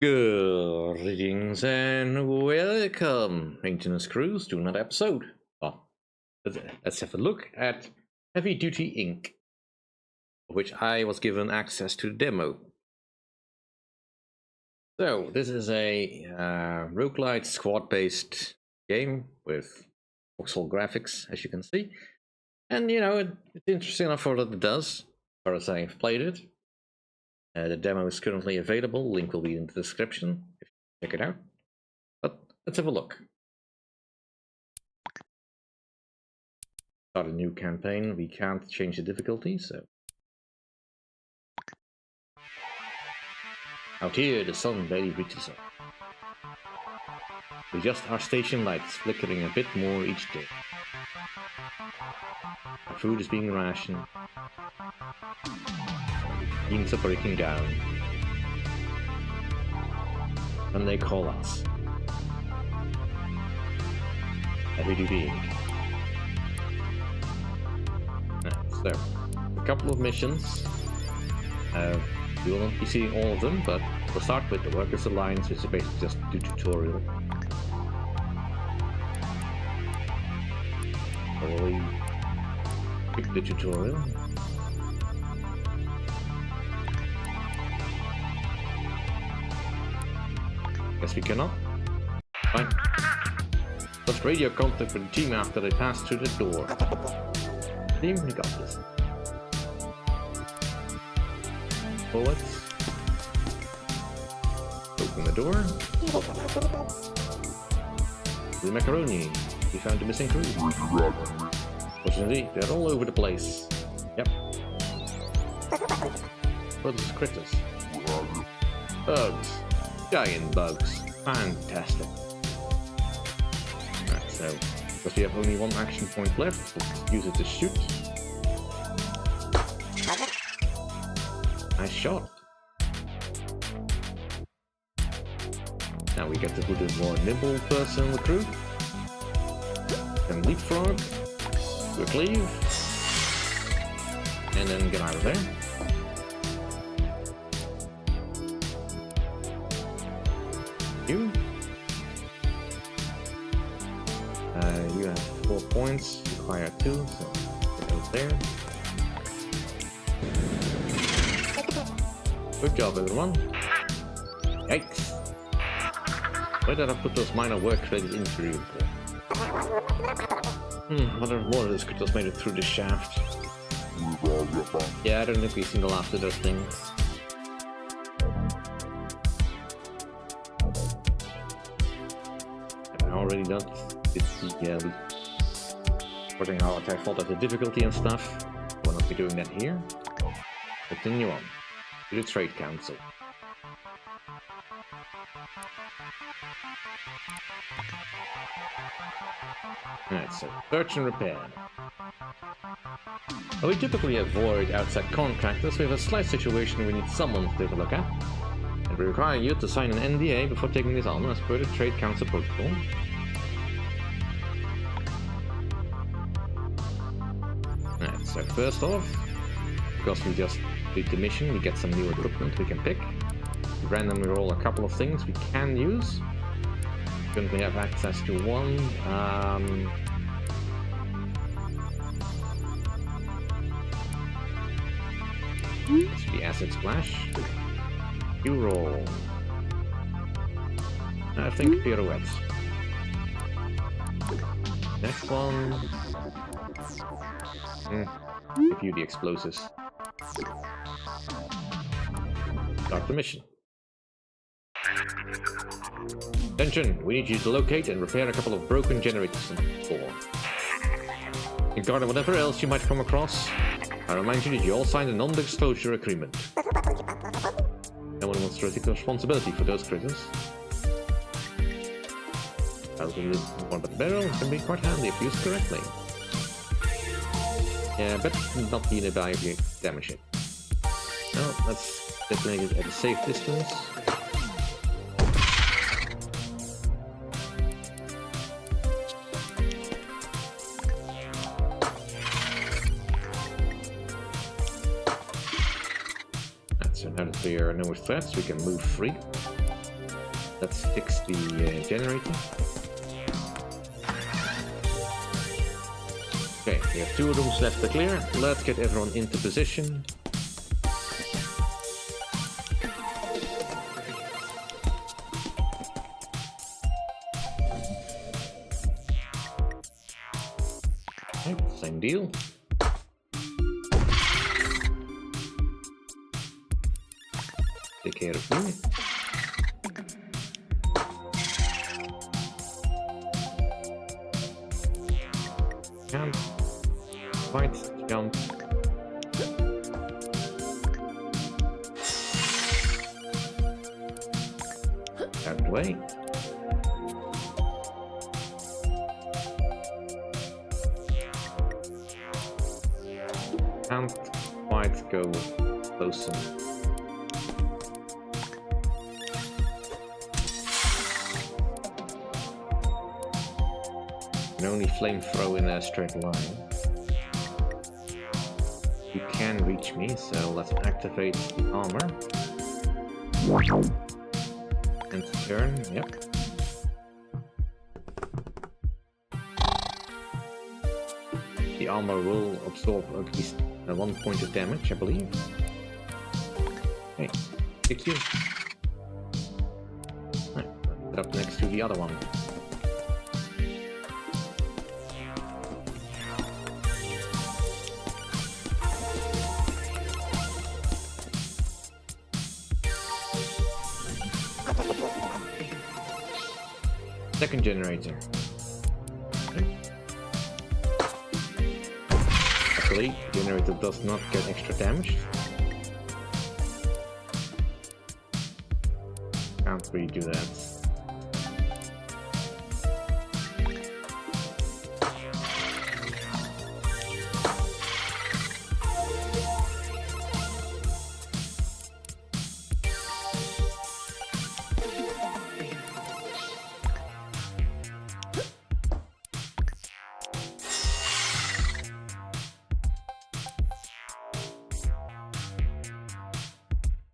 Greetings and welcome, maintenance crews, to another episode. Well, let's have a look at Heavy Duty Inc., of which I was given access to the demo. So, this is a roguelite squad-based game with voxel graphics, as you can see. And, you know, it's interesting enough for what it does, as far as I've played it. The demo is currently available, link will be in the description if you check it out. But let's have a look. Start a new campaign, we can't change the difficulty, so... Out here, the sun barely reaches up. We just our station lights flickering a bit more each day. Our food is being rationed. Beans are breaking down. And they call us Heavy Duty Inc. So, a couple of missions. You will not be seeing all of them, but we'll start with the Workers Alliance, which is basically just a tutorial. Probably pick the tutorial. Guess we cannot. Fine. Lost radio contact with the team after they passed through the door. Team, we got this. Bullets. Open the door. The macaroni. We found the missing crew. Fortunately, they're all over the place. Yep. What is critters? Bugs. Giant bugs. Fantastic. Right, so because we have only one action point left, we'll use it to shoot. Nice shot. Now we get to put a more nimble person in the crew. Then leapfrog. Do a cleave. And then get out of there. You have 4 points, require 2, so it goes there. Good job, everyone. Yikes. Why did I put those minor work-related injury for? Wonder if more of those critters made it through the shaft. Yeah, I don't think we single after those things. Have I already done the sorting out I thought of the difficulty and stuff. We'll not be doing that here. Continue on to the Trade Council. Alright, so search and repair. While we typically avoid outside contractors, we have a slight situation we need someone to take a look at. And we require you to sign an NDA before taking this on as per the Trade Council protocol. Alright, so first off, because we just did the mission, we get some new equipment we can pick. We randomly roll a couple of things we can use. Currently have access to one. It's the Acid Splash. You roll. I think pirouettes. Next one. Give you the explosives. Start the mission. Attention, we need you to locate and repair a couple of broken generators on the floor. Regarding whatever else you might come across, I remind you that you all signed a non-disclosure agreement. No one wants to take responsibility for those critters. I'll give you one but the barrel can be quite handy if used correctly. Yeah, but not be in a bag of damage it. No, let's detonate it at a safe distance. So now that we are no more threats, we can move free. Let's fix the generator. Okay, we have 2 rooms left to clear. Let's get everyone into position. Okay, same deal. Take care of you. Jump. Fight. Jump. That way. And fight. Go closer. You can only flame throw in a straight line. You can reach me, so let's activate the armor. And turn, yep. The armor will absorb at least 1 point of damage, I believe. Okay, kick you. Right, put up next to the other one. Second generator. Okay. Luckily, the generator does not get extra damage. Can't really do that.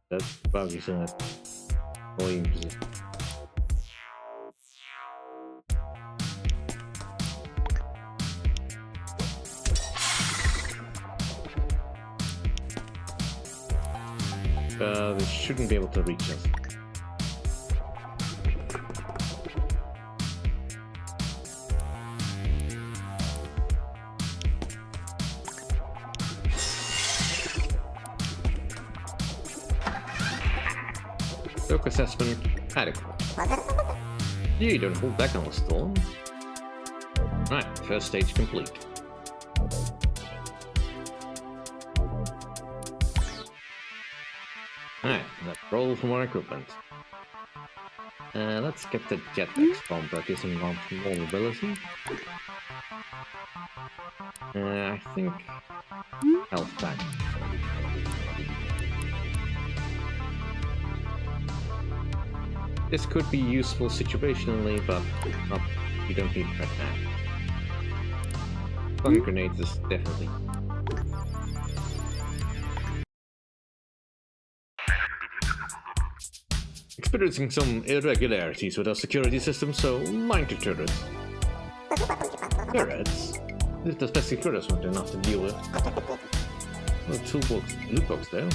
That's probably still at volume position. They shouldn't be able to reach us. Stoke assessment adequate. You don't hold back on the storm. Right, first stage complete. Alright, let's roll for more equipment. Let's get the jetpack bomb practicing on vulnerability. I think health pack. This could be useful situationally, but not, you don't need it right now. Stun grenades is definitely. Experiencing some irregularities with our security system, so mind your turrets. Turrets? The specific turrets weren't enough to deal with. Well, toolbox, loot box though.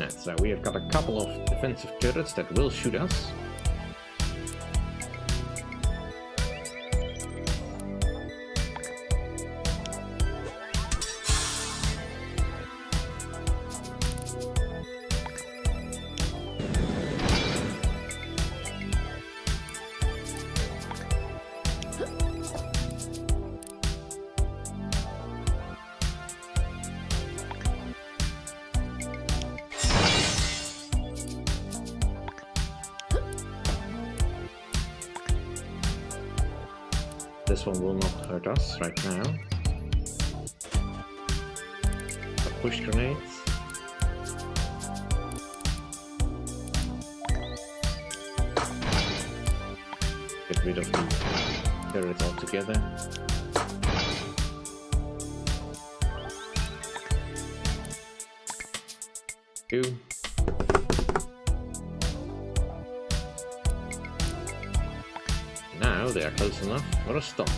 So we have got a couple of defensive turrets that will shoot us. This one will not hurt us right now. Push grenades. Get rid of the turret altogether. Two. Oh, they are close enough. What a stop.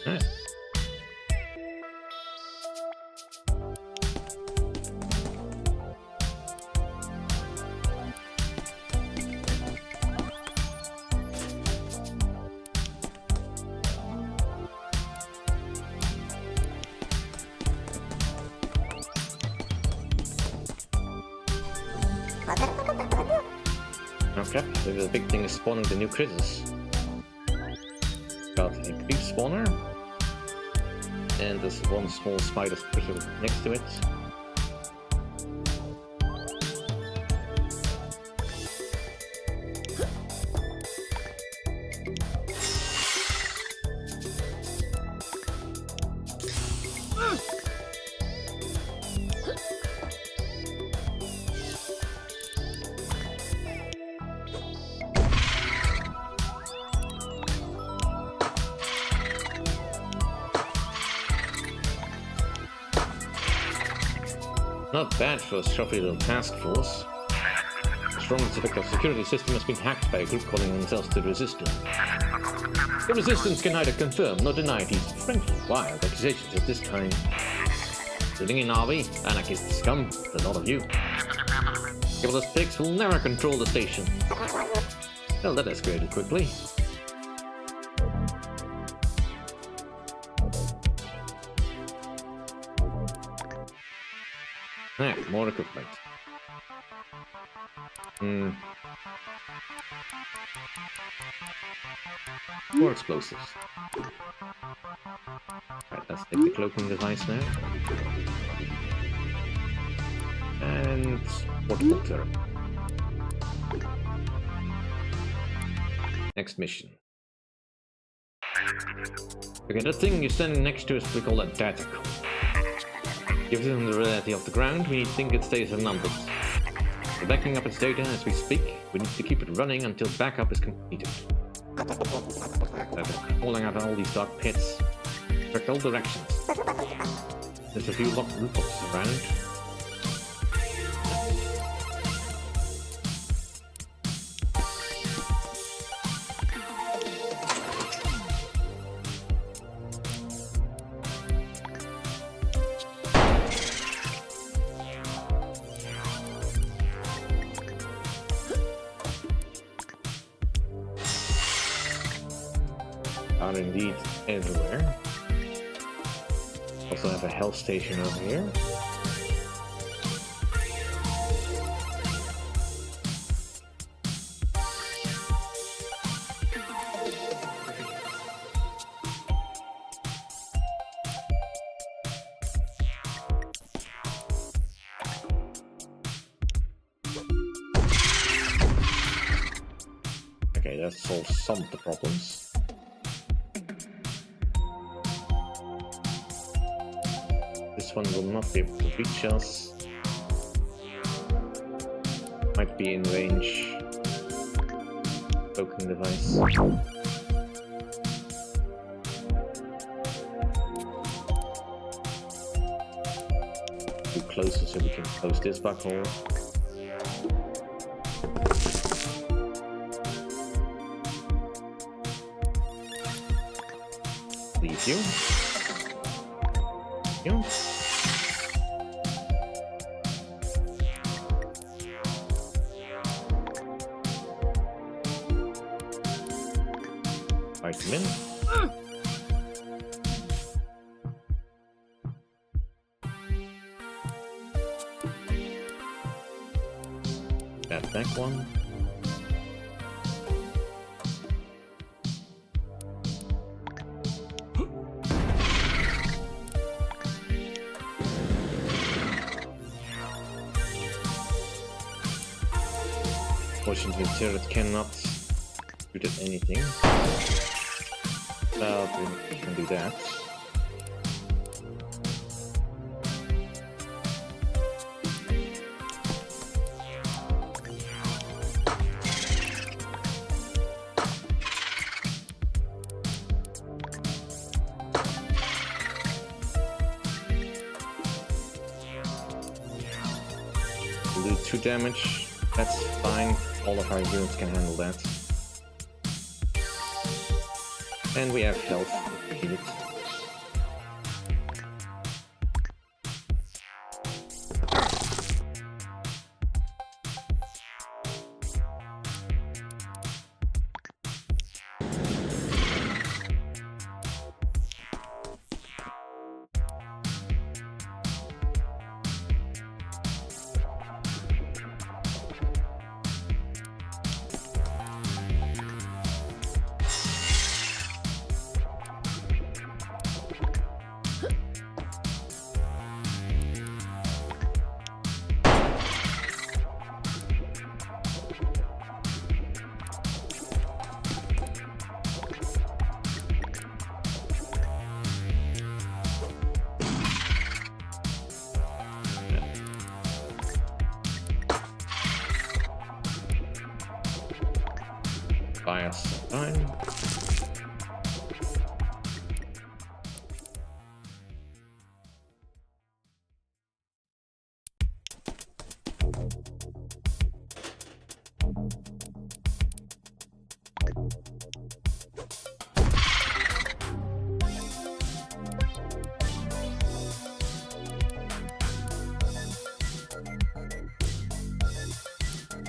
Alright. Okay, so the big thing is spawning the new critters. Got a big spawner, and there's one small spider critter next to it. Not bad for a scruffy little task force. The strongest effective security system has been hacked by a group calling themselves the Resistance. The Resistance can neither confirm nor deny these frankly wild accusations at this time. Sitting in Arby, anarchist scum, the lot of you. Capitalist pigs will never control the station. Well, that escalated quickly. Ah, more equipment. More explosives. Right, let's take the cloaking device now. And portable turret. Next mission. Okay, that thing you're standing next to is we call a data core. Given the reality of the ground, we need to think its data numbers. We're backing up its data as we speak. We need to keep it running until backup is completed. Falling out of all these dark pits. Direct all directions. There's a few locked rooftops around. Are indeed everywhere. Also have a health station over here. Okay, that solves some of the problems. This one will not be able to reach us. Might be in range. Cloaking device. Too closer so we can close this back hole. Leave you. You. Fight him in. That back one. Unfortunately, the turret cannot shoot at anything. Well, we can do that. We'll do 2 damage. That's fine. All of our units can handle that. And we have health if we need it. Buy us some time.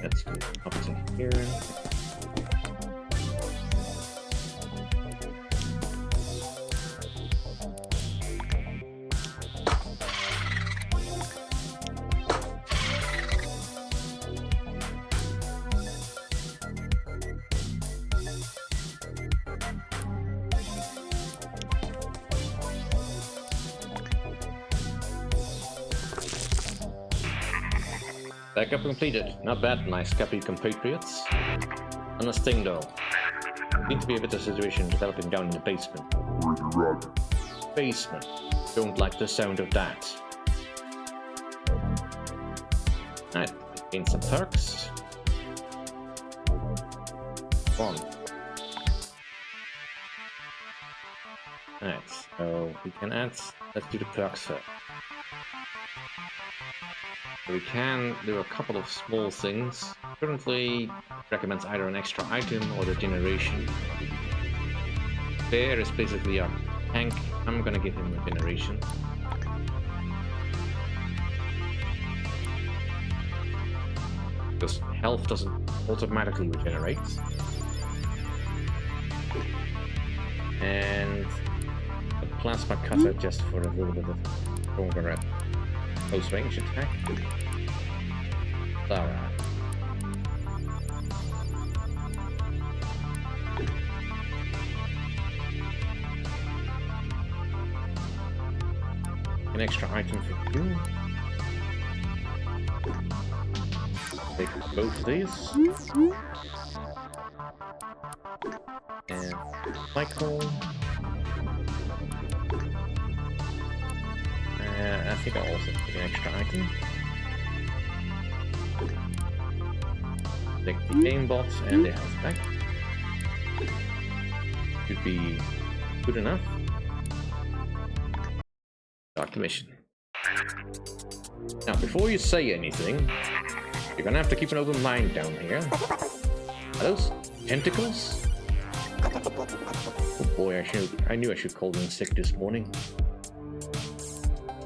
Let's go up to here. Backup completed. Not bad, nice copy, compatriots. On a sting though. Seems to be a bit of a situation developing down in the basement. Basement. Don't like the sound of that. Alright, gain some perks. 1. Alright, so we can add. Let's do the perks first. We can do a couple of small things. Currently recommends either an extra item or the generation. Bear is basically a tank. I'm gonna give him a generation. Because health doesn't automatically regenerate. And a plasma cutter just for a little bit of stronger close range attack. Alright. An extra item for you. Take both of these. And cycle. I think I'll also take an extra item. Take the aimbot and the health back. Should be good enough. Start the mission. Now, before you say anything, you're gonna have to keep an open mind down here. Are those tentacles? Oh boy, I knew I should call in sick this morning.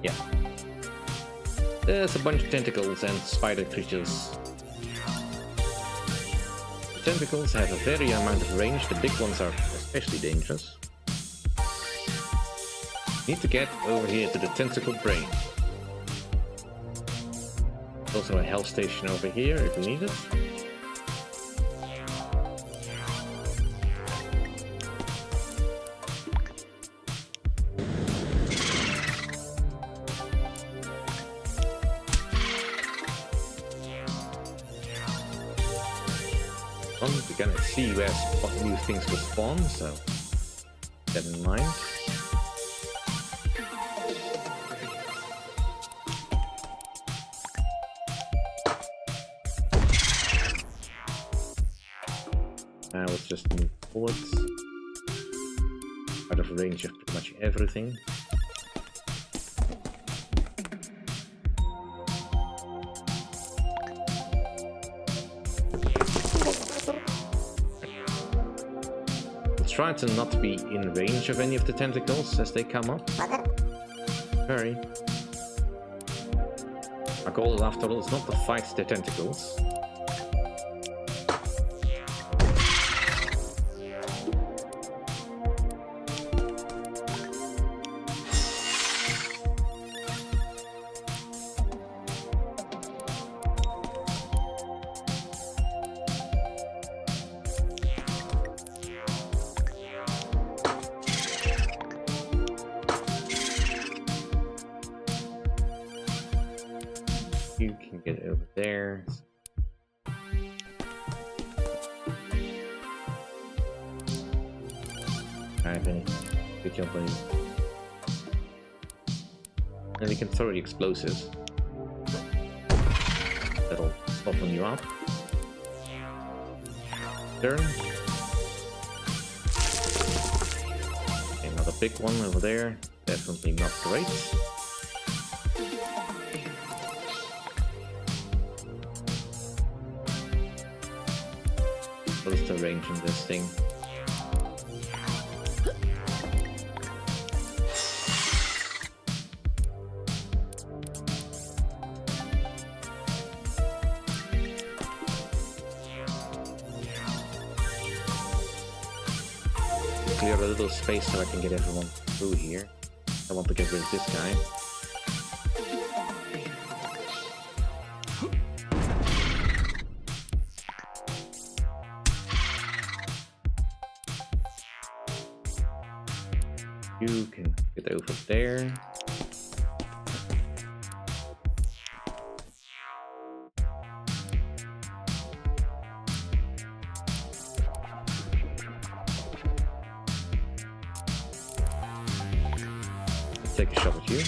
Yeah. There's a bunch of tentacles and spider creatures. The tentacles have a very amount of range, the big ones are especially dangerous. Need to get over here to the tentacle brain. Also a health station over here if you need it. We're gonna see where new things will spawn, so keep that in mind. Now let's just move bullets out of range of pretty much everything. Try to not be in range of any of the tentacles as they come up. Hurry. Our goal, after all, is not to fight the tentacles. You can get over there. Alright, Vinny. Good job, buddy. And you can throw the explosives. That'll soften you up. Turn. Okay, another big one over there. Definitely not great. What is the range on this thing? Clear a little space so I can get everyone through here. I want to get rid of this guy. You can get over there. Let's take a shot at you.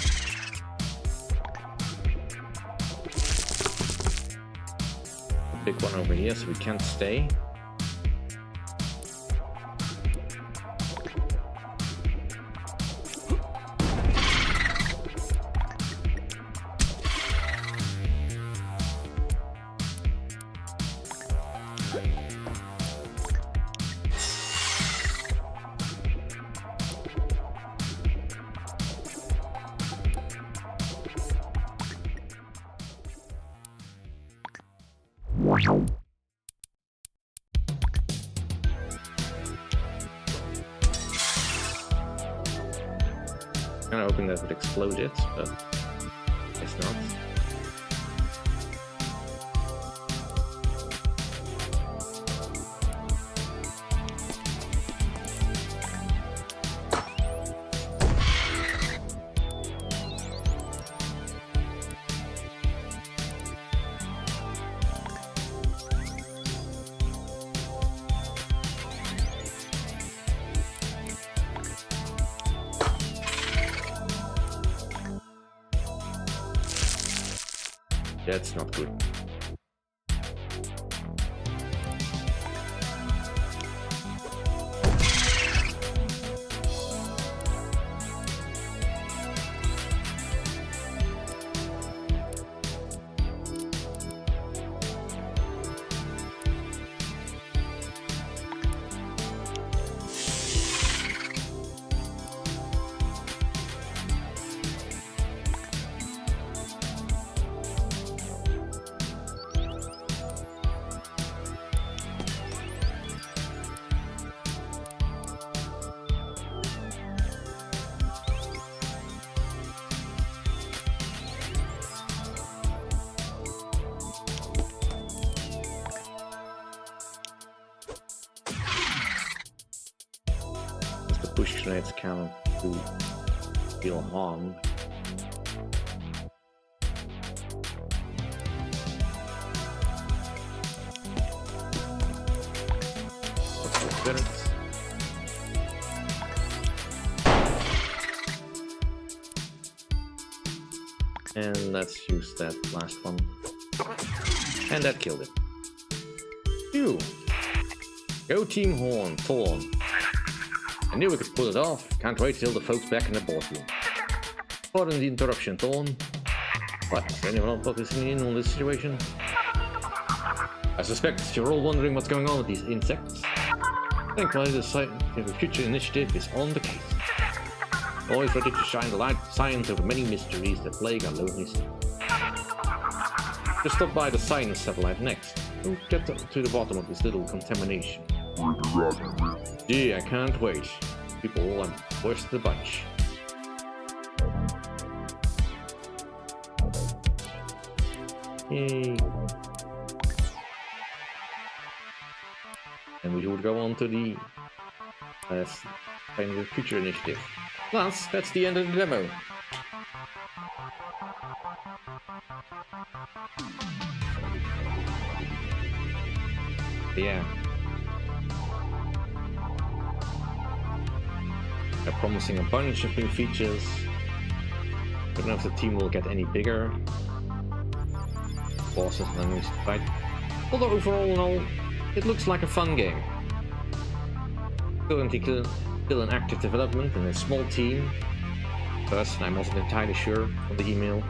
A big one over here, so we can't stay. Kind of hoping that would explode it, but guess not. That's not good. push grenades count to deal harm. Let's go spirits. And let's use that last one. And that killed it. Phew. Go Team Thorn. I knew we could pull it off. Can't wait till the folks back in the boardroom. Pardon the interruption, Thorn. What, is anyone else listening in on this situation? I suspect you're all wondering what's going on with these insects. Thankfully, the Scientific Future Initiative is on the case. Always ready to shine the light of science over many mysteries that plague our lonely city. Just stop by the science satellite next. We'll get to the bottom of this little contamination. Gee, I can't wait. People are worst of the bunch. Yay. And we would go on to the Scientific Future Initiative. Plus, that's the end of the demo. Yeah. They're promising a bunch of new features. Don't know if the team will get any bigger. Bosses and enemies to fight. Although overall and all, it looks like a fun game. Currently still in active development and a small team. First, I wasn't entirely sure from the email.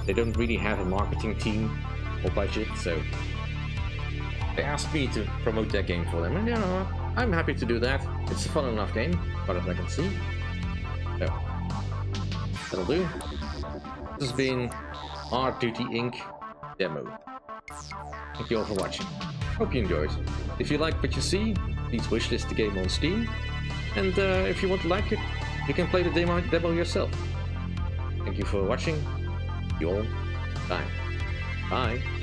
They don't really have a marketing team or budget, so they asked me to promote their game for them, and you know, I'm happy to do that. It's a fun enough game, as far as I can see. So, that'll do. This has been Hard Duty Inc. demo. Thank you all for watching. Hope you enjoyed. If you like what you see, please wishlist the game on Steam. And if you want to like it, you can play the demo yourself. Thank you for watching. See you all time. Bye.